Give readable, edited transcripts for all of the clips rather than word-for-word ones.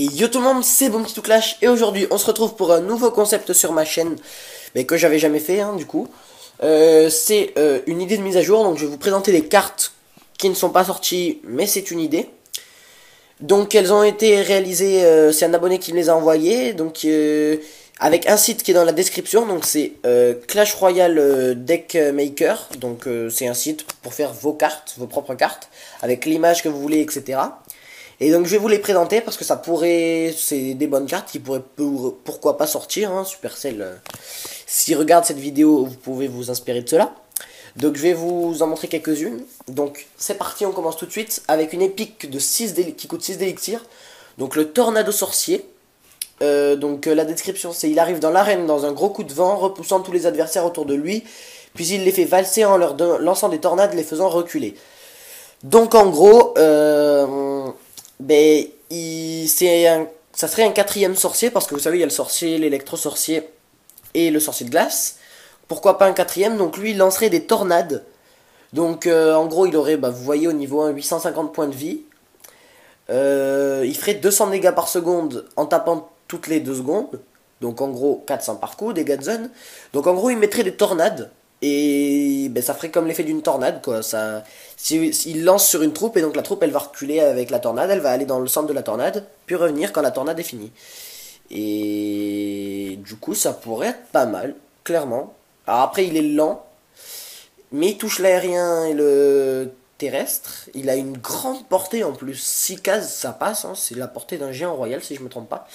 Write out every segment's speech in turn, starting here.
Et yo tout le monde, c'est Bon Petit Tout Clash et aujourd'hui on se retrouve pour un nouveau concept sur ma chaîne, mais que j'avais jamais fait du coup. C'est une idée de mise à jour, donc je vais vous présenter les cartes qui ne sont pas sorties, mais c'est une idée. Donc elles ont été réalisées, c'est un abonné qui me les a envoyées, donc avec un site qui est dans la description, donc c'est Clash Royale Deck Maker, donc c'est un site pour faire vos cartes, vos propres cartes, avec l'image que vous voulez, etc. Et donc je vais vous les présenter parce que ça pourrait, c'est des bonnes cartes qui pourraient pourquoi pas sortir, Supercell. S'ils regardent cette vidéo, vous pouvez vous inspirer de cela. Donc je vais vous en montrer quelques-unes. Donc c'est parti, on commence tout de suite avec une épique de 6 qui coûte 6 d'élixir. Donc le Tornado Sorcier. La description c'est: il arrive dans l'arène dans un gros coup de vent, repoussant tous les adversaires autour de lui, puis il les fait valser en leur lançant des tornades, les faisant reculer. Donc en gros, ça serait un quatrième sorcier, parce que vous savez il y a le sorcier, l'électro-sorcier et le sorcier de glace. Pourquoi pas un quatrième? Donc lui il lancerait des tornades. Donc en gros il aurait, vous voyez au niveau 1, 850 points de vie. Il ferait 200 dégâts par seconde en tapant toutes les 2 secondes. Donc en gros 400 par coup, dégâts de zone. Donc en gros il mettrait des tornades. Et ça ferait comme l'effet d'une tornade quoi. Il lance sur une troupe et donc la troupe elle va reculer avec la tornade. Elle va aller dans le centre de la tornade, puis revenir quand la tornade est finie. Et du coup ça pourrait être pas mal, clairement. Alors après il est lent, mais il touche l'aérien et le terrestre. Il a une grande portée en plus. 6 cases ça passe, c'est la portée d'un géant royal si je me trompe pas.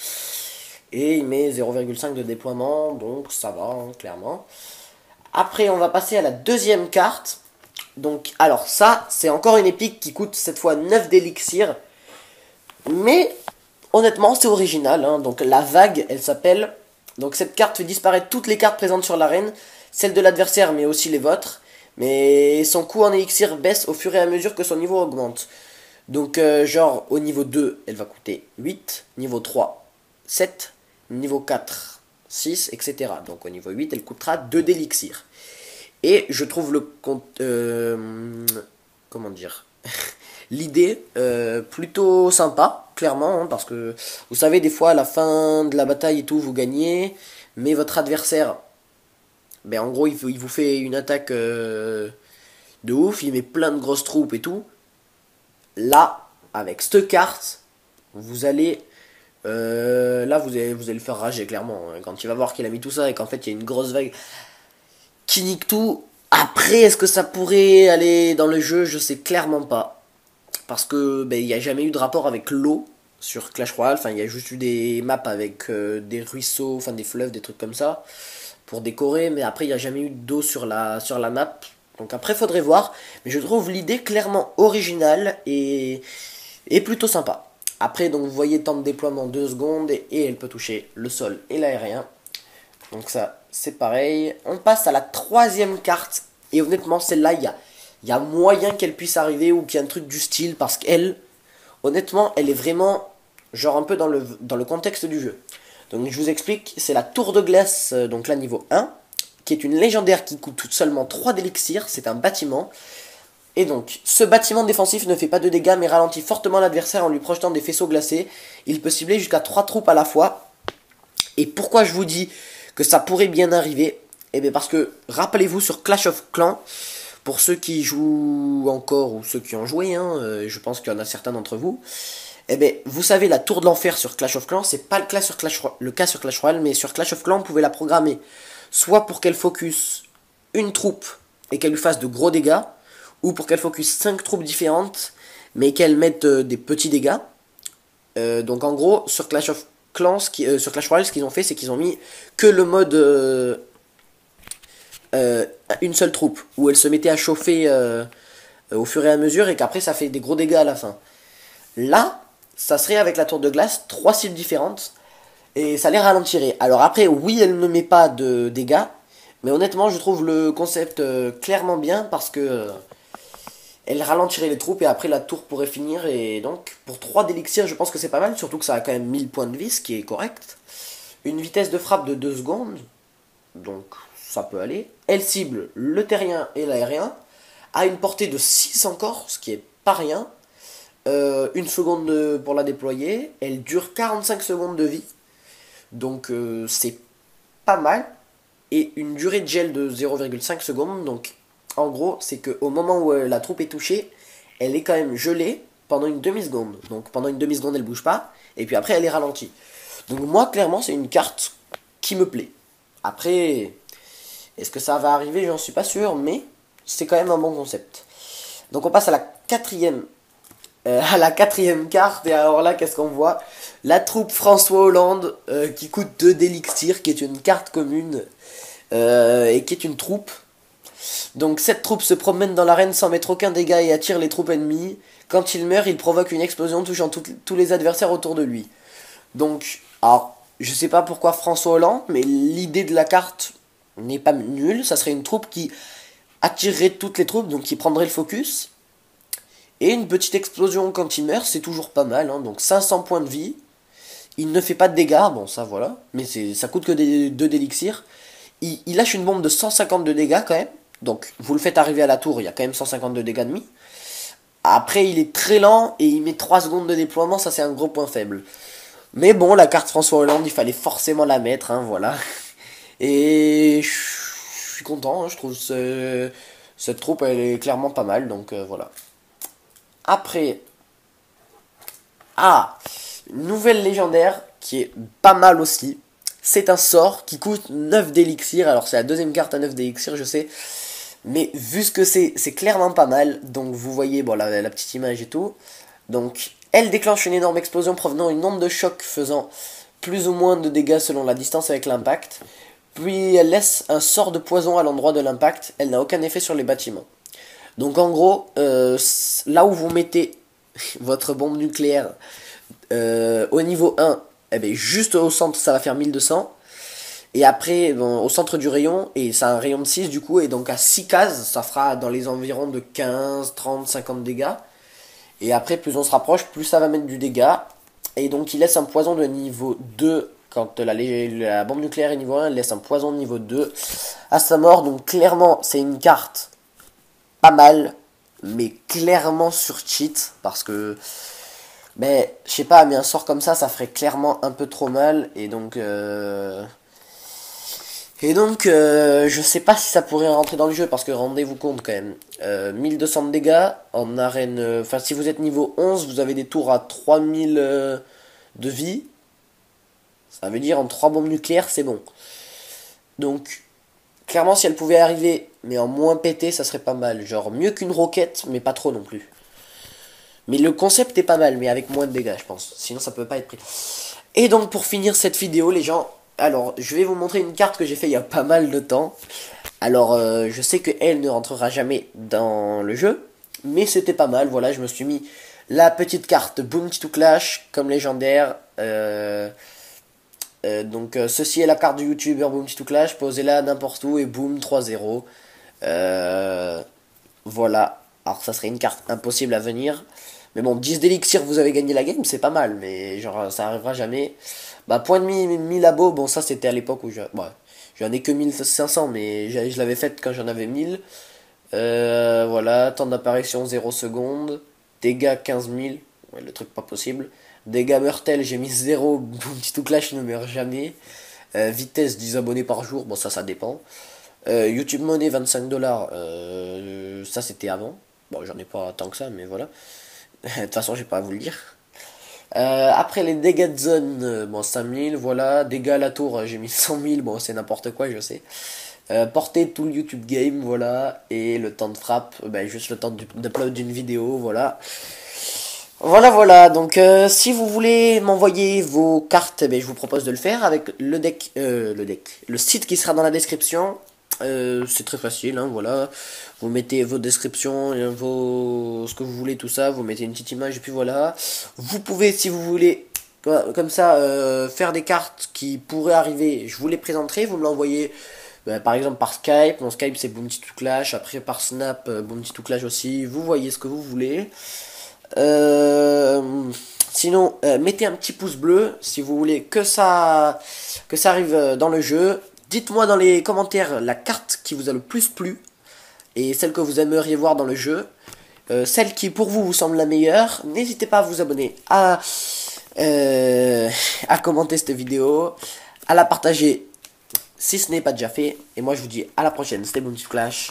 Et il met 0,5 de déploiement, donc ça va clairement. Après on va passer à la deuxième carte. Donc alors ça c'est encore une épique qui coûte cette fois 9 d'élixir. Mais honnêtement c'est original, Donc la vague elle s'appelle. Donc cette carte fait disparaître toutes les cartes présentes sur l'arène, celles de l'adversaire mais aussi les vôtres. Mais son coût en élixir baisse au fur et à mesure que son niveau augmente. Donc genre au niveau 2 elle va coûter 8, niveau 3 7, niveau 4 6, etc. Donc au niveau 8 elle coûtera 2 d'élixir. Et je trouve le comment dire l'idée plutôt sympa, clairement, parce que vous savez des fois à la fin de la bataille et tout vous gagnez, mais votre adversaire en gros il vous fait une attaque de ouf, il met plein de grosses troupes et tout. Là avec cette carte vous allez vous allez le faire rager clairement, quand il va voir qu'il a mis tout ça et qu'en fait il y a une grosse vague qui nique tout. Après est-ce que ça pourrait aller dans le jeu? Je sais clairement pas, parce que il n'y a jamais eu de rapport avec l'eau sur Clash Royale. Enfin il y a juste eu des maps avec des ruisseaux, enfin des fleuves, des trucs comme ça pour décorer, mais après il n'y a jamais eu d'eau sur la map. Donc après faudrait voir, mais je trouve l'idée clairement originale et plutôt sympa. Après donc vous voyez temps de déploiement 2 secondes et elle peut toucher le sol et l'aérien. Donc ça c'est pareil. On passe à la troisième carte, et honnêtement celle-là il y a moyen qu'elle puisse arriver, ou qu'il y a un truc du style, parce qu'elle honnêtement elle est vraiment genre un peu dans le contexte du jeu. Donc je vous explique, c'est la tour de glace, donc là niveau 1, qui est une légendaire qui coûte seulement 3 d'élixir. C'est un bâtiment. Et donc, ce bâtiment défensif ne fait pas de dégâts, mais ralentit fortement l'adversaire en lui projetant des faisceaux glacés. Il peut cibler jusqu'à 3 troupes à la fois. Et pourquoi je vous dis que ça pourrait bien arriver? Eh bien parce que, rappelez-vous sur Clash of Clans, pour ceux qui jouent encore, ou ceux qui ont joué, je pense qu'il y en a certains d'entre vous, vous savez, la tour de l'enfer sur Clash of Clans, c'est pas le cas sur Clash Royale, mais sur Clash of Clans, vous pouvez la programmer soit pour qu'elle focus une troupe et qu'elle lui fasse de gros dégâts, ou pour qu'elle focus 5 troupes différentes, mais qu'elle mette des petits dégâts. Donc en gros, sur Clash of Clans, sur Clash Royale, ce qu'ils ont fait, c'est qu'ils ont mis que le mode une seule troupe, où elle se mettait à chauffer au fur et à mesure, et qu'après ça fait des gros dégâts à la fin. Là, ça serait avec la tour de glace, 3 cibles différentes, et ça les ralentirait. Alors après, oui, elle ne met pas de dégâts, mais honnêtement, je trouve le concept clairement bien, parce que elle ralentirait les troupes, et après la tour pourrait finir. Et donc, pour 3 d'élixir, je pense que c'est pas mal, surtout que ça a quand même 1000 points de vie, ce qui est correct. Une vitesse de frappe de 2 secondes, donc ça peut aller. Elle cible le terrien et l'aérien, a une portée de 6 encore, ce qui est pas rien. 1 seconde pour la déployer. Elle dure 45 secondes de vie. Donc c'est pas mal. Et une durée de gel de 0,5 secondes. Donc en gros, c'est qu'au moment où la troupe est touchée, elle est quand même gelée pendant une demi-seconde. Donc pendant une demi-seconde, elle bouge pas. Et puis après, elle est ralentie. Donc moi, clairement, c'est une carte qui me plaît. Après, est-ce que ça va arriver? J'en suis pas sûr. Mais c'est quand même un bon concept. Donc on passe à la quatrième carte. Et alors là, qu'est-ce qu'on voit? La troupe François Hollande qui coûte 2 d'élixir, qui est une carte commune et qui est une troupe. Donc cette troupe se promène dans l'arène sans mettre aucun dégât et attire les troupes ennemies. Quand il meurt, il provoque une explosion touchant tous les adversaires autour de lui. Donc, alors, je sais pas pourquoi François Hollande, mais l'idée de la carte n'est pas nulle. Ça serait une troupe qui attirerait toutes les troupes, donc qui prendrait le focus. Et une petite explosion quand il meurt, c'est toujours pas mal. Hein. Donc 500 points de vie. Il ne fait pas de dégâts, bon ça voilà. Mais ça coûte que 2 d'élixir. Il lâche une bombe de 150 de dégâts quand même. Donc vous le faites arriver à la tour, il y a quand même 150 de dégâts de demi. Après il est très lent et il met 3 secondes de déploiement, ça c'est un gros point faible. Mais bon, la carte François Hollande, il fallait forcément la mettre, hein, voilà. Et je suis content, hein, je trouve cette troupe elle est clairement pas mal, donc voilà. Après, une nouvelle légendaire qui est pas mal aussi. C'est un sort qui coûte 9 d'élixir. Alors c'est la deuxième carte à 9 d'élixir, je sais. Mais vu ce que c'est clairement pas mal. Donc vous voyez bon, la petite image et tout. Donc elle déclenche une énorme explosion provenant d'une onde de choc faisant plus ou moins de dégâts selon la distance avec l'impact. Puis elle laisse un sort de poison à l'endroit de l'impact. Elle n'a aucun effet sur les bâtiments. Donc en gros, là où vous mettez votre bombe nucléaire au niveau 1, eh bien, juste au centre ça va faire 1200. Et après bon, au centre du rayon, et c'est un rayon de 6 du coup, et donc à 6 cases ça fera dans les environs de 15, 30, 50 dégâts. Et après plus on se rapproche, plus ça va mettre du dégât. Et donc il laisse un poison de niveau 2. Quand la bombe nucléaire est niveau 1, elle laisse un poison de niveau 2 à sa mort. Donc clairement c'est une carte pas mal, mais clairement sur cheat, parce que mais je sais pas, mais un sort comme ça ferait clairement un peu trop mal, et donc je sais pas si ça pourrait rentrer dans le jeu, parce que rendez-vous compte quand même, 1200 de dégâts en arène, enfin si vous êtes niveau 11, vous avez des tours à 3000 de vie, ça veut dire en 3 bombes nucléaires c'est bon. Donc clairement si elle pouvait arriver, mais en moins pété, ça serait pas mal, genre mieux qu'une roquette, mais pas trop non plus. Mais le concept est pas mal, mais avec moins de dégâts, je pense. Sinon, ça peut pas être pris. Et donc, pour finir cette vidéo, les gens... Alors, je vais vous montrer une carte que j'ai fait il y a pas mal de temps. Alors, je sais que elle ne rentrera jamais dans le jeu. Mais c'était pas mal, voilà, je me suis mis la petite carte Bounty to Clash, comme légendaire. Donc, ceci est la carte du YouTuber Bounty to Clash. Posez-la n'importe où et boum, 3-0. Voilà. Alors, ça serait une carte impossible à venir. Mais bon, 10 d'élixir, vous avez gagné la game, c'est pas mal, mais genre, ça arrivera jamais. Bah, point de 1000 labo, bon, ça c'était à l'époque où j'en ai que 1500, mais je l'avais faite quand j'en avais 1000. Voilà, temps d'apparition 0 secondes. Dégâts 15 000, ouais, le truc pas possible. Dégâts mortels, j'ai mis 0, Bounty to Clash ne meurt jamais. Vitesse 10 abonnés par jour, bon, ça dépend. YouTube Money 25 dollars, ça c'était avant. Bon, j'en ai pas tant que ça, mais voilà. De toute façon, j'ai pas à vous le dire. Après les dégâts de zone, bon 5000, voilà. Dégâts à la tour, j'ai mis 100 000, bon c'est n'importe quoi, je sais. Portée tout le YouTube game, voilà. Et le temps de frappe, juste le temps d'upload d'une vidéo, voilà. Voilà, donc si vous voulez m'envoyer vos cartes, je vous propose de le faire avec le site qui sera dans la description. C'est très facile, hein, voilà. Vous mettez vos descriptions, ce que vous voulez, tout ça. Vous mettez une petite image et puis voilà. Vous pouvez, si vous voulez, comme ça, faire des cartes qui pourraient arriver. Je vous les présenterai. Vous me l'envoyez, par exemple par Skype. Mon Skype c'est Bounty to Clash. Après par Snap, Bounty to Clash aussi. Vous voyez ce que vous voulez. Sinon, mettez un petit pouce bleu si vous voulez que ça arrive dans le jeu. Dites-moi dans les commentaires la carte qui vous a le plus plu et celle que vous aimeriez voir dans le jeu. celle qui pour vous semble la meilleure. N'hésitez pas à vous abonner, à commenter cette vidéo, à la partager si ce n'est pas déjà fait. Et moi je vous dis à la prochaine. C'était Bounty Flash.